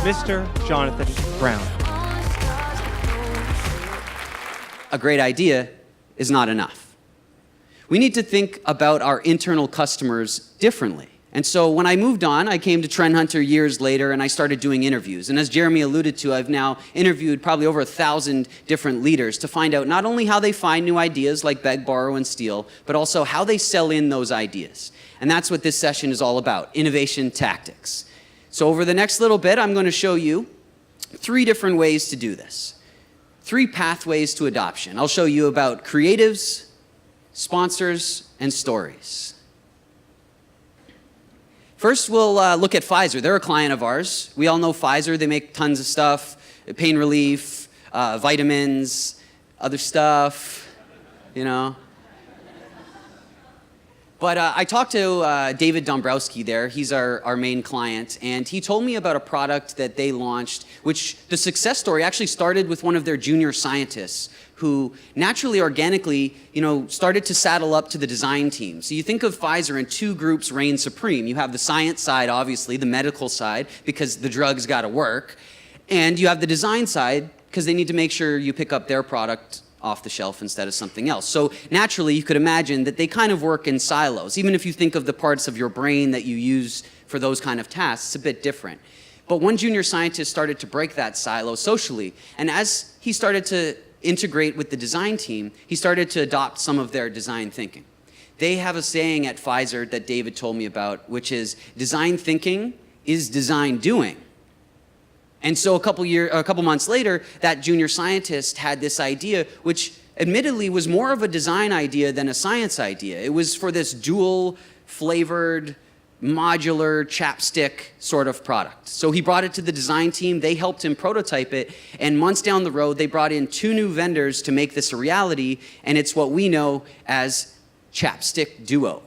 Mr. Jonathon Brown. A great idea is not enough. We need to think about our internal customers differently. And so when I moved on, I came to Trend Hunter years later and I started doing interviews. And as Jeremy alluded to, I've now interviewed probably over 1,000 different leaders to find out not only how they find new ideas like beg, borrow, and steal, but also how they sell in those ideas. And that's what this session is all about, innovation tactics. So over the next little bit, I'm going to show you 3 different ways to do this. 3 pathways to adoption. I'll show you about creatives, sponsors, and stories. First, we'll look at Pfizer. They're a client of ours. We all know Pfizer. They make tons of stuff, pain relief, vitamins, other stuff, you know. But I talked to David Dombrowski there. He's our main client, and he told me about a product that they launched, which the success story actually started with one of their junior scientists who naturally, organically, started to saddle up to the design team. So you think of Pfizer and 2 groups reign supreme. You have the science side, obviously, the medical side, because the drug's got to work, and you have the design side, because they need to make sure you pick up their product off the shelf instead of something else. So naturally, you could imagine that they kind of work in silos. Even if you think of the parts of your brain that you use for those kind of tasks, it's a bit different. But one junior scientist started to break that silo socially. And as he started to integrate with the design team, he started to adopt some of their design thinking. They have a saying at Pfizer that David told me about, which is, design thinking is design doing. And so a couple months later, that junior scientist had this idea, which admittedly was more of a design idea than a science idea. It was for this dual-flavored, modular chapstick sort of product. So he brought it to the design team, they helped him prototype it, and months down the road, they brought in 2 new vendors to make this a reality, and it's what we know as Chapstick Duo,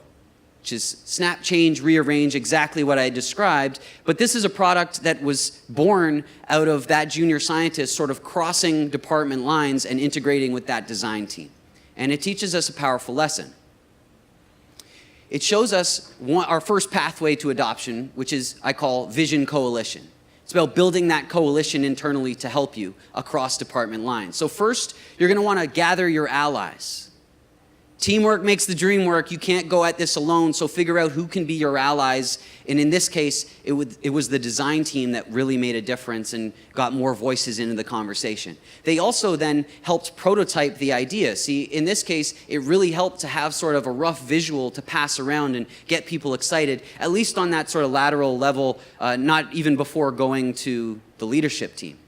which is snap, change, rearrange, exactly what I described. But this is a product that was born out of that junior scientist sort of crossing department lines and integrating with that design team. And it teaches us a powerful lesson. It shows us our first pathway to adoption, which is, I call, vision coalition. It's about building that coalition internally to help you across department lines. So first, you're going to want to gather your allies. Teamwork makes the dream work. You can't go at this alone, so figure out who can be your allies. And in this case, it was the design team that really made a difference and got more voices into the conversation. They also then helped prototype the idea. See, in this case, it really helped to have sort of a rough visual to pass around and get people excited, at least on that sort of lateral level, not even before going to the leadership team.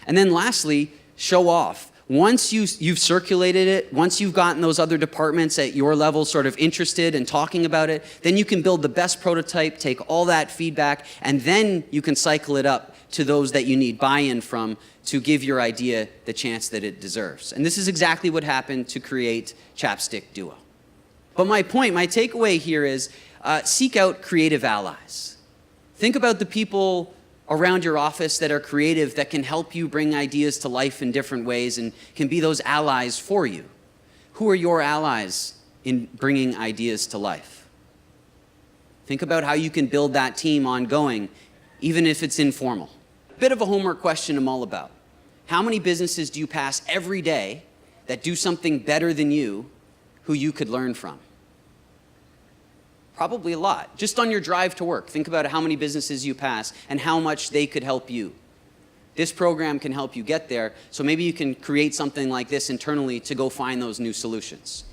And then lastly, show off. Once you've circulated it, once you've gotten those other departments at your level sort of interested and talking about it, then you can build the best prototype, take all that feedback, and then you can cycle it up to those that you need buy-in from to give your idea the chance that it deserves. And this is exactly what happened to create Chapstick Duo. But my takeaway here is seek out creative allies. Think about the people around your office that are creative, that can help you bring ideas to life in different ways and can be those allies for you. Who are your allies in bringing ideas to life? Think about how you can build that team ongoing, even if it's informal. A bit of a homework question I'm all about. How many businesses do you pass every day that do something better than you, who you could learn from? Probably a lot. Just on your drive to work, think about how many businesses you pass and how much they could help you. This program can help you get there, so maybe you can create something like this internally to go find those new solutions.